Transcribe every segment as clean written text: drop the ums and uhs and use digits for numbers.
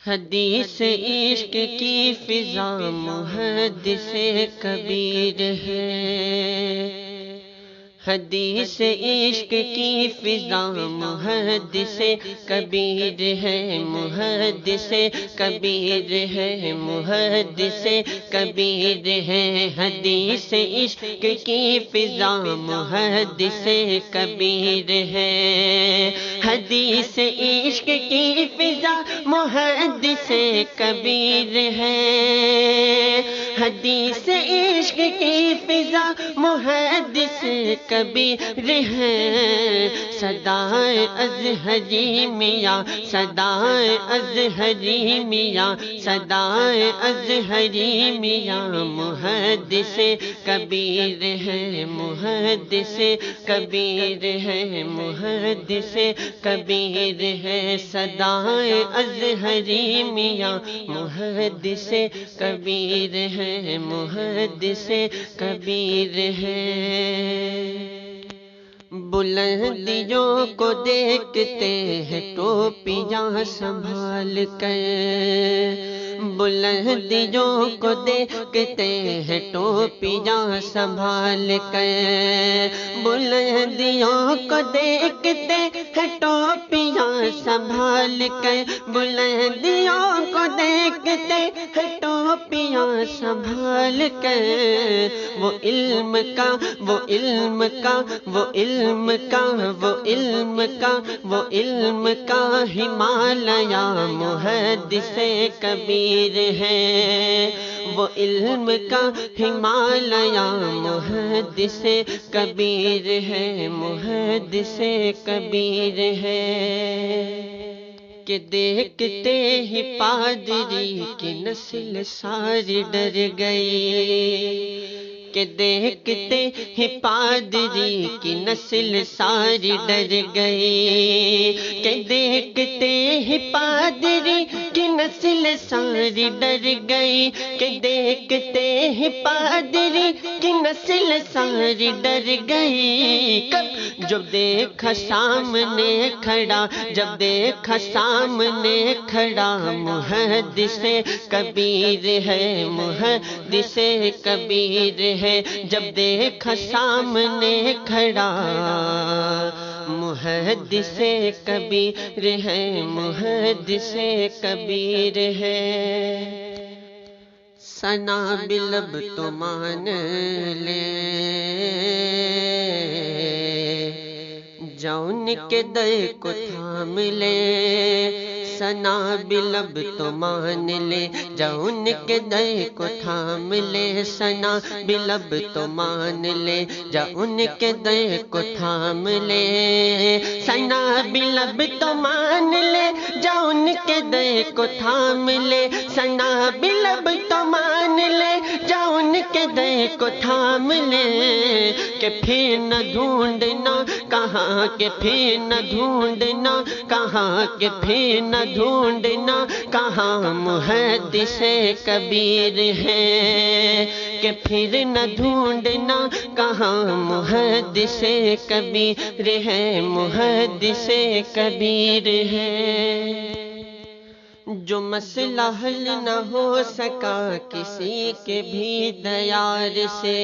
حدیث عشق کی فضا محدث کبیر ہے، حدیث عشق کی فضا محدث کبیر ہے، محدث کبیر ہے، محدث کبیر ہے، حدیث عشق کی فضا محدث کبیر ہے، حدیث عشق کی فضا محدث کبیر ہے، حدیث عشق کی فضا محدث کبیر ہے، صدائے ازہری میاں، صدائے ازہری میاں، صدائے ازہری میاں محدث کبیر ہے، محدث کبیر ہے، محدث کبیر ہے، صدائے ازہری میاں محدث کبیر ہے، محدث کبیر ہے، بلندیوں کو دیکھتے ہیں ٹوپیاں سنبھال کر، بلندیوں کو دیکھتے ہیں ٹوپیاں سنبھال کر، بلندیوں کو دیکھتے ہیں ٹوپیاں سنبھال کر، بلندیوں کو دیکھتے ہیں ٹوپیاں سنبھال کر، وہ علم کا، وہ علم کا، وہ علم کا، وہ علم کا، وہ علم کا ہمالیہ محدث کبیر ہے، وہ علم کا ہمالیہ محدث کبیر ہے، محدث کبیر ہے، کہ دیکھتے ہی پادری کی نسل ساری ڈر گئی، کہ دیکھتے ہی پادری کی نسل ساری ڈر گئی، کہ دیکھتے ہی پادری کی نسل ساری ڈر گئی، کہ دیکھتے ہی پادری کی نسل ساری ڈر گئی، جب دیکھا سامنے کھڑا، جب دیکھا سامنے کھڑا محدث کبیر ہے، محدث کبیر ہے، جب دیکھا سامنے کھڑا محدث کبیر ہے، محدث کبیر ہے، ثنا بلب تو مان لے جون کے در کو تھام لے، ثنا بلب تو مان لے جون کے در کو تھام لے، ثنا بلب تو مان لے جون کے در کو تھام لے، ثنا بلب تو مان لے جون کے در کو تھام لے، ثنا بلب تو مان لے جون کے در کو تھام لے، کہ پھر نہ ڈھونڈنا کہاں، کہ پھر نہ ڈھونڈنا کہاں، کہ پھر نہ ڈھونڈنا کہاں محدث کبیر ہے، کہ پھر نہ ڈھونڈنا کہاں محدث کبیر ہے، محدث کبیر ہے، جو مسئلہ حل نہ ہو سکا کسی کے بھی دیار سے،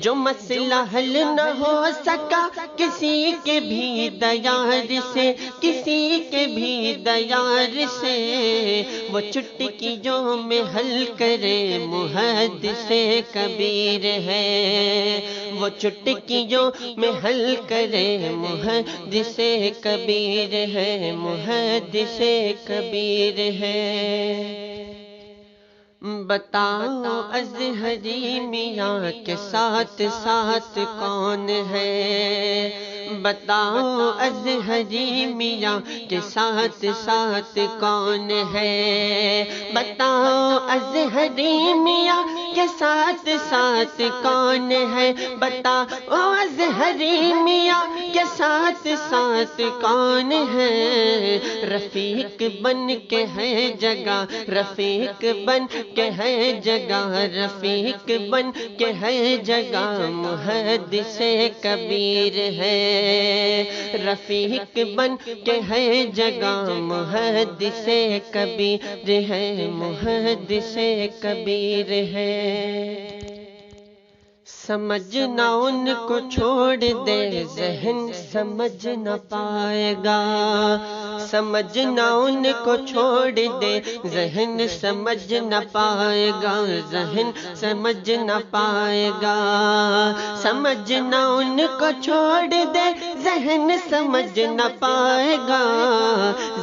جو مسئلہ حل نہ ہو سکا کسی کے بھی دیار سے، کسی کے بھی دیار سے، وہ چٹکیوں میں حل کرے محدث کبیر ہے، وہ چٹکیوں میں حل کرے محدث کبیر ہے، محدث کبیر ہے، بتاؤ ازہری میاں کے ساتھ ساتھ کون ہے، بتاؤ ازہری میاں کے ساتھ ساتھ کون ہے، بتاؤ ازہری میاں کے ساتھ ساتھ کون ہے، بتاؤ ازہری میاں کے ساتھ ساتھ کون ہے، رفیق بن کے ہے جگہ، رفیق بن کے ہے جگہ، رفیق بن کے ہے جگہ محدث کبیر ہے، رفیق بن کے ہے جگہ محدث کبیر ہے، محدث کبیر ہے۔ سمجھنا ان کو چھوڑ دے ذہن سمجھ نہ پائے گا، سمجھنا ان کو چھوڑ دے ذہن سمجھ نہ پائے گا، ذہن سمجھ نہ پائے گا۔ سمجھنا ان کو چھوڑ دے ذہن سمجھ نہ پائے گا۔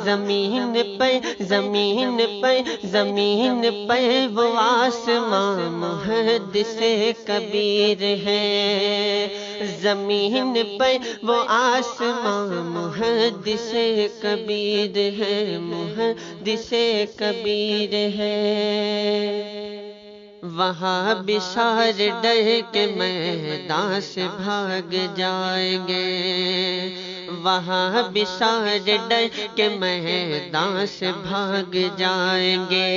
زمین پہ زمین پہ زمین پہ وہ آسمان محدث کبیر ہے، زمین پہ وہ آسمان محدث کبیر ہے، محدث کبیر ہے۔ وہاں بشار ڈر کے میدان سے بھاگ جائیں گے، وہاں بشار ڈر کے میدان سے بھاگ جائیں گے،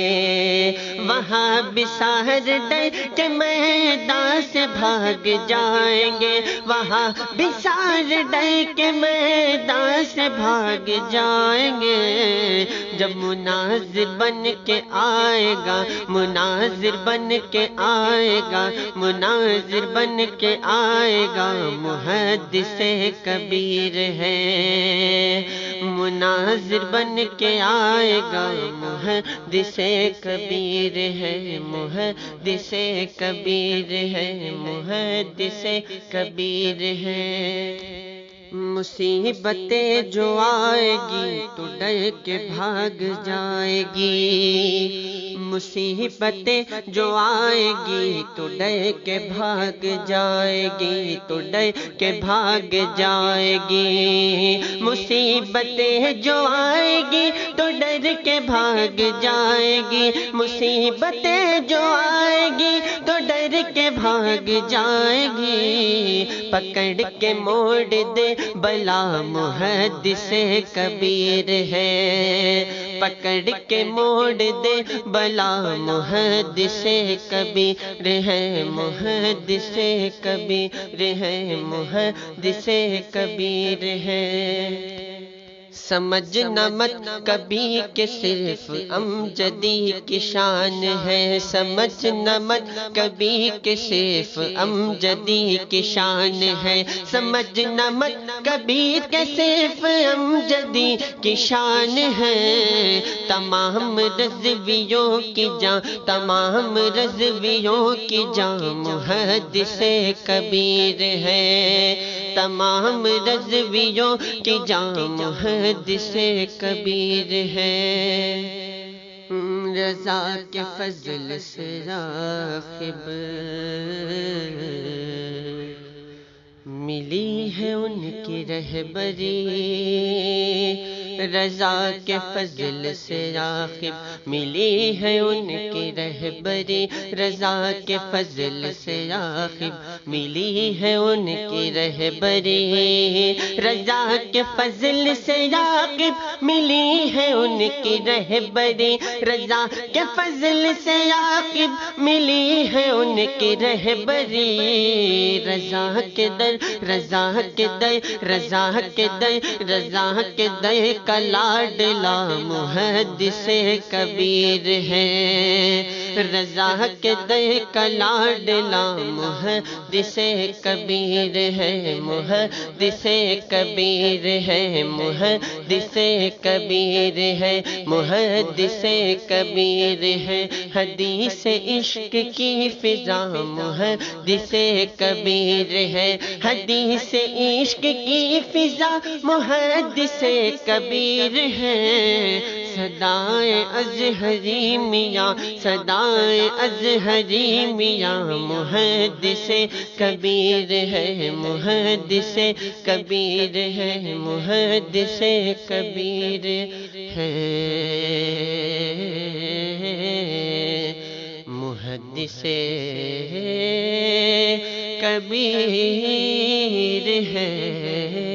وہاں بشار ڈر کے میدان سے بھاگ جائیں گے، وہاں بشار ڈر کے میدان سے بھاگ جائیں گے۔ جب مناظر بن کے آئے گا، مناظر بن کے آئے گا، مناظر بن کے آئے گا، محدث کبیر ہے، مناظر بن کے آئے گا، محدث کبیر ہے، محدث کبیر ہے، محدث کبیر ہے۔ مصیبتیں جو آئے گی تو ڈر کے بھاگ جائے گی، مصیبتیں جو آئے گی تو ڈر کے بھاگ جائے گی، تو ڈر کے بھاگ جائے گی۔ مصیبتیں جو آئے گی تو ڈر کے بھاگ جائے گی، مصیبتیں جو آئے گی تو ڈر کے بھاگ جائے گی۔ پکڑ کے موڑ دے بلا محدث کبیر ہے، پکڑ کے موڑ دے بلا محدث کبیر ہے، محدث کبیر ہے، محدث کبیر ہے۔ سمجھنا مت کبھی کہ صرف امجدی کی شان ہے، سمجھنا مت کبھی کہ صرف امجدی کی شان ہے، سمجھنا مت کبھی کہ صرف امجدی کی شان ہے۔ تمام رضویوں کی جان، تمام رضویوں کی جان محدث کبیر ہے، تمام رضویوں کی جان محدث کبیر ہے۔ رضا کے فضل سے راغب ملی ہے ان کی رہبری، رضا کے فضل سے راغب ملی ہے ان کی رہبری، رضا کے فضل سے راغب ملی ہے ان کی رہبری، رضا کے فضل سے راغب ملی ہے ان کی رہبری، رضا کے فضل سے راغب ملی ہے ان کی رہبری۔ رضا کے در، رضا کے در، رضا کے در، رضا کے در کا لاڈلا محدث کبیر ہے، رضا کے در کا لاڈلا محدث کبیر ہے، محدث کبیر ہے، محدث کبیر ہے، محدث کبیر ہے۔ حدیث عشق کی فضا محدث کبیر ہے، حدیث عشق کی فضا محدث کبیر ہے۔ صدائے ازہری میاں، صدائے ازہری میاں محدث کبیر ہے، محدث کبیر ہے، محدث کبیر ہے، محدث کبیر ہے۔